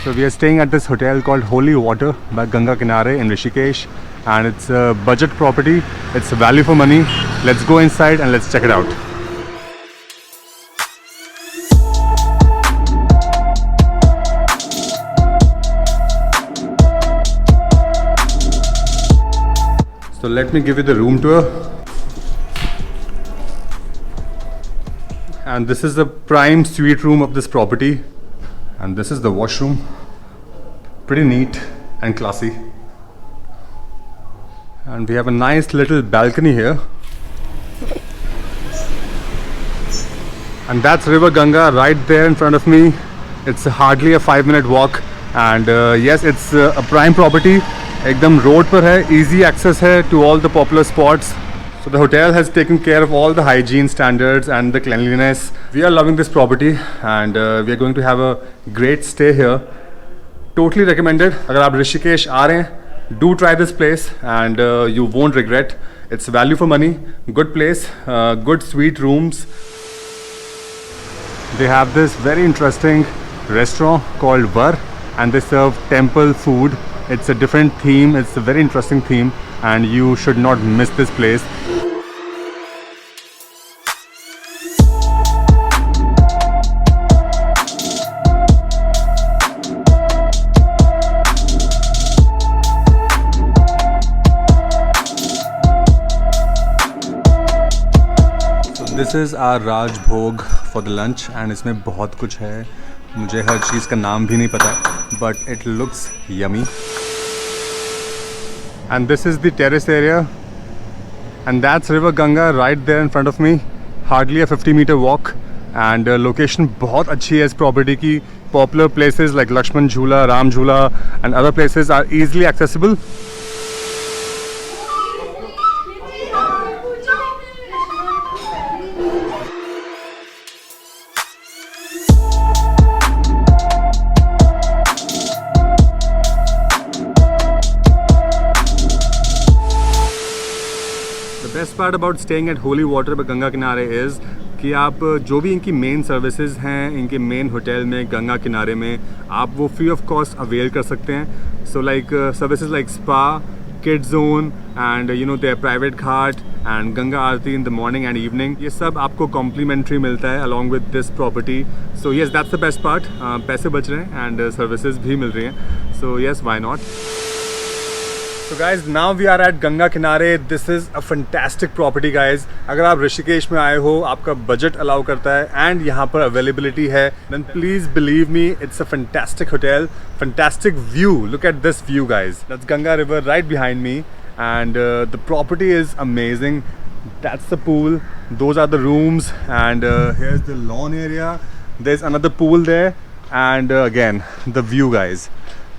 So we are staying at this hotel called Holy Water by Ganga Kinare in Rishikesh, and it's a budget property. It's value for money. Let's go inside and let's check it out. So let me give you the room tour. And this is the prime suite room of this property. And this is the washroom. Pretty neat and classy. And we have a nice little balcony here. And that's River Ganga right there in front of me. It's hardly a 5-minute walk. And yes, it's a prime property. Ekdam road par hai, easy access hai to all the popular spots. So the hotel has taken care of all the hygiene standards and the cleanliness. We are loving this property and we are going to have a great stay here. Totally recommended. अगर आप ऋषिकेश आ रहे हैं, do try this place and you won't regret. It's value for money, good place, good suite rooms. They have this very interesting restaurant called Var and they serve temple food. It's a different theme, it's a very interesting theme and you should not miss this place. This is our Raj Bhog for the lunch and इसमें बहुत कुछ है. मुझे हर चीज़ का नाम भी नहीं पता, but it looks yummy. And this is the terrace area and that's River Ganga right there in front of me. Hardly a 50-meter walk and location बहुत अच्छी है इस property की. Popular places like Lakshman Jhula, Ram Jhula and other places are easily accessible. Best part about staying at holy water पर गंगा किनारे is कि आप जो भी इनकी मेन सर्विसेज हैं इनके मेन होटल में गंगा किनारे में आप वो फ्री ऑफ कॉस्ट अवेल कर सकते हैं. So like services like spa, kid zone and you know there private Ghat and Ganga Aarti in the morning and evening, ये सब आपको कॉम्प्लीमेंट्री मिलता है along with this property. So yes that's the best part. पैसे बच रहे हैं and services भी मिल रही हैं. So yes, why not. So guys, now we are at Ganga Kinare. This is a fantastic property guys. अगर आप ऋषिकेश में आए हो, आपका बजट अलाउ करता है एंड यहाँ पर अवेलेबिलिटी है, then please believe me, it's a fantastic hotel, fantastic view. Look at this view guys. That's Ganga River right behind me and the property is amazing. That's the pool, those are the rooms and here's the lawn area. There's another pool there and again the view guys.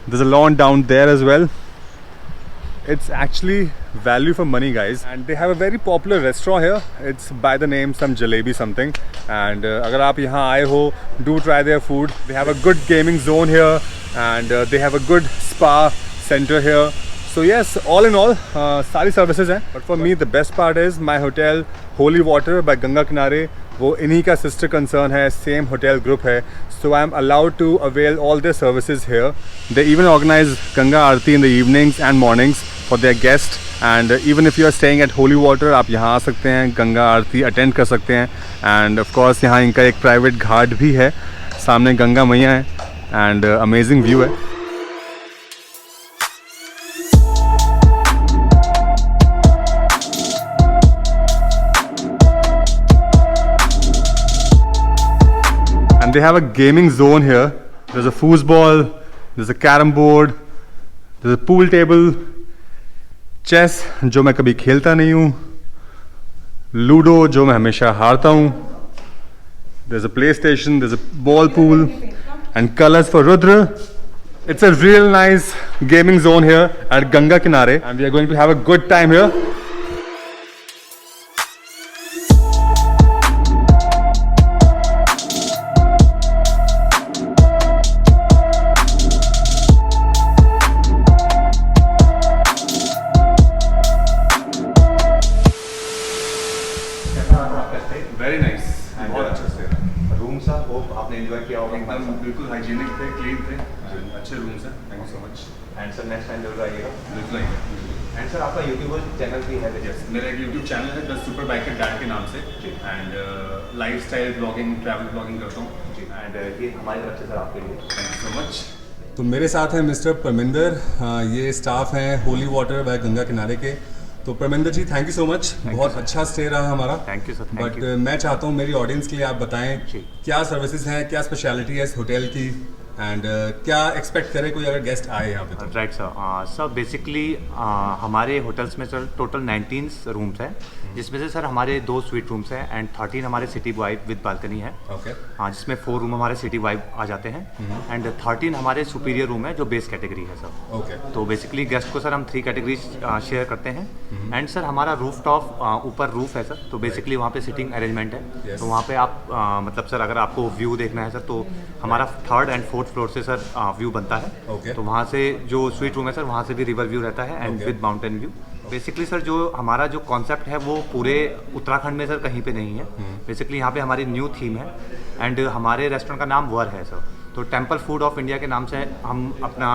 There's a lawn down there as well. It's actually value for money guys and they have a very popular restaurant here. It's by the name some jalebi something and अगर आप यहाँ आए हो, do try their food. They have a good gaming zone here and they have a good spa center here. So yes, all in all सारी services हैं. But for me the best part is my hotel Holy Water by Ganga Kinare. वो इन्हीं का sister concern है, same hotel group है. So I am allowed to avail all their services here. They even organize Ganga Aarti in the evenings and mornings for their guests. And even if you are staying at Holy Water, आप यहाँ आ सकते हैं, गंगा आरती attend कर सकते हैं. And of course यहाँ इनका एक प्राइवेट घाट भी है, सामने गंगा मैया है and amazing view है. And they have a gaming zone here. There's a foosball, there's a carom board, there's a pool table, chess जो मैं कभी खेलता नहीं हूँ, लूडो जो मैं हमेशा हारता हूँ, there's a PlayStation, there's a ball pool and colors for Rudra. It's a real nice gaming zone here at Ganga Kinare and we are going to have a good time here. Very nice. बहुत अच्छा stay है. Rooms आप आपने enjoy किया होगा हमारे साथ। बिल्कुल हाइजीनिक थे, क्लीन थे, अच्छे रूम्स हैं। थैंक यू सो मच। एंड सर नेक्स्ट टाइम जरूर आइएगा। बिल्कुल आइए। एंड सर आपका यूट्यूब चैनल भी है यस, मेरा एक यूट्यूब चैनल है द सुपर बाइकर डैड के नाम से, and life style blogging, travel blogging करता हूँ। एंड ये हमारी तरफ से सर आपके लिए। Thank you so much. तो मेरे साथ हैं मिस्टर परमिंदर, ये स्टाफ हैं होली वाटर बाय गंगा किनारे के। तो परमिंदर जी थैंक यू सो मच, बहुत अच्छा स्टे रहा हमारा। Thank you sir. बट मैं चाहता हूँ मेरी ऑडियंस के लिए आप बताएं क्या सर्विसेज हैं, क्या स्पेशलिटी है इस होटल की, एंड क्या एक्सपेक्ट करें कोई अगर गेस्ट आए यहाँ पे तो। Right sir. सर बेसिकली हमारे होटल्स में सर टोटल 19 रूम्स हैं, जिसमें से सर हमारे 2 स्वीट रूम्स हैं एंड 13 हमारे सिटी वाइब विद बालकनी है। ओके। हाँ, जिसमें 4 रूम हमारे सिटी वाइब आ जाते हैं एंड 13 हमारे सुपीरियर रूम है जो बेस कैटेगरी है सर। ओके। तो बेसिकली गेस्ट को सर हम 3 कैटेगरीज शेयर करते हैं एंड सर हमारा रूफ टॉप ऊपर रूफ है सर, तो बेसिकली वहाँ पे सिटिंग अरेंजमेंट है। तो वहाँ पे आप मतलब सर अगर आपको व्यू देखना है सर तो हमारा 3rd एंड 4th फ्लोर से सर व्यू बनता है। Okay. तो वहाँ से जो स्वीट रूम है सर वहाँ से भी रिवर व्यू रहता है and with mountain view. Basically sir जो हमारा जो कॉन्सेप्ट है वो पूरे उत्तराखंड में सर कहीं पे नहीं है। बेसिकली यहाँ पे हमारी न्यू थीम है एंड हमारे रेस्टोरेंट का नाम वर है सर। तो टेम्पल फूड ऑफ इंडिया के नाम से हम अपना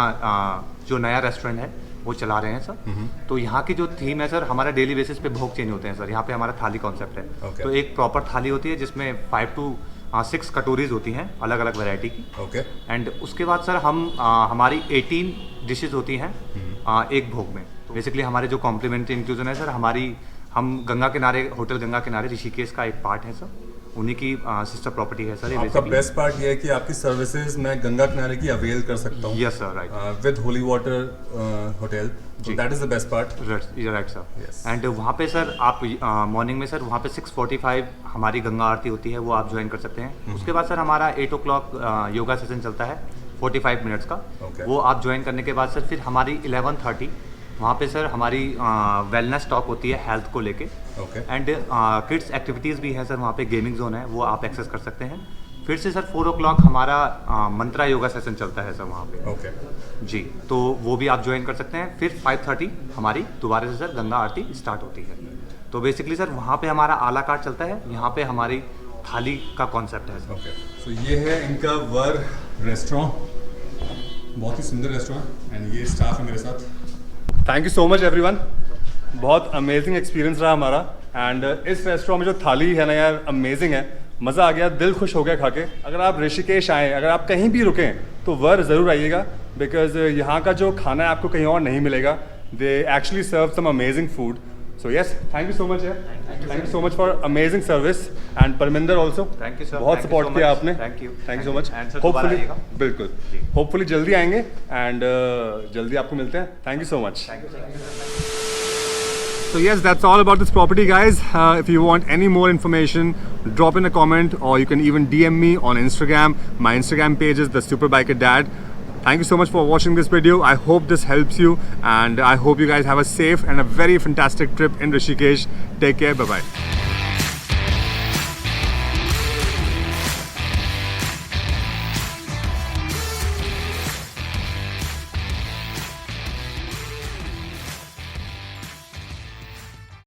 जो नया रेस्टोरेंट है वो चला रहे हैं सर। तो यहाँ की जो थीम है सर, हमारा डेली बेसिस पे भोग चेंज होते हैं सर। यहाँ पे हमारा थाली कॉन्सेप्ट है। Okay. तो एक प्रॉपर थाली होती है जिसमें 5 to 6 कटोरीज होती हैं अलग अलग वैरायटी की। ओके। एंड उसके बाद सर हम हमारी 18 डिशेस होती हैं एक भोग में। तो बेसिकली हमारे जो कॉम्प्लीमेंट्री इंक्लूजन है सर, हम गंगा किनारे, होटल गंगा किनारे ऋषिकेश का एक पार्ट है सर, उन्हीं की सिस्टर प्रॉपर्टी है सर। आपका बेस्ट पार्ट ये है कि आपकी सर्विसेज मैं गंगा किनारे की अवेल कर सकता हूँ। Yes sir, right. With holy water hotel, that is the best part. Right sir. Yes. And वहाँ पे सर आप मॉर्निंग में सर वहाँ पे 6:45 हमारी गंगा आरती होती है, वो आप ज्वाइन कर सकते हैं। उसके बाद सर हमारा 8 o'clock योगा सेशन चलता है 45 मिनट्स का। Okay. वो आप ज्वाइन करने के बाद सर फिर हमारी 11:30 वहाँ पे सर हमारी वेलनेस टॉक होती है हेल्थ को लेके। Okay. एंड किड्स एक्टिविटीज़ भी हैं सर, वहाँ पे गेमिंग जोन है, वो आप एक्सेस कर सकते हैं। फिर से सर 4 o'clock हमारा मंत्रा योगा सेशन चलता है सर वहाँ पे। ओके। जी, तो वो भी आप ज्वाइन कर सकते हैं। फिर 5:30 हमारी दोबारा से सर गंगा आरती स्टार्ट होती है। तो बेसिकली सर वहाँ पे हमारा आला कार्ट चलता है, यहाँ पे हमारी थाली का कॉन्सेप्ट है सर। ओके। सो ये है इनका वर रेस्टोरेंट, बहुत ही सुंदर रेस्टोरेंट, एंड ये स्टाफ है मेरे साथ। Thank you so much everyone, बहुत अमेजिंग एक्सपीरियंस रहा हमारा। एंड इस रेस्टोरेंट में जो थाली है ना यार, अमेजिंग है, मज़ा आ गया, दिल खुश हो गया खा के। अगर आप ऋषिकेश आएँ, अगर आप कहीं भी रुकें तो वर ज़रूर आइएगा, बिकॉज यहाँ का जो खाना है आपको कहीं और नहीं मिलेगा। They actually serve some amazing food. So yes, thank you so much यार, thank you so much for amazing service. And Parminder also, thank you sir, बहुत सपोर्ट किया आपने। थैंक यू सो मच। एंड सर दोबारा होपफुली, आइएगा। बिल्कुल, होपफुली जल्दी आएंगे एंड जल्दी आपको मिलते हैं। Thank you so much. So yes, that's all about this property, guys. If you want any more information, drop in a comment, or you can even DM me on Instagram. My Instagram page is The Super Biker Dad. Thank you so much for watching this video. I hope this helps you, and I hope you guys have a safe and a very fantastic trip in Rishikesh. Take care. Bye bye.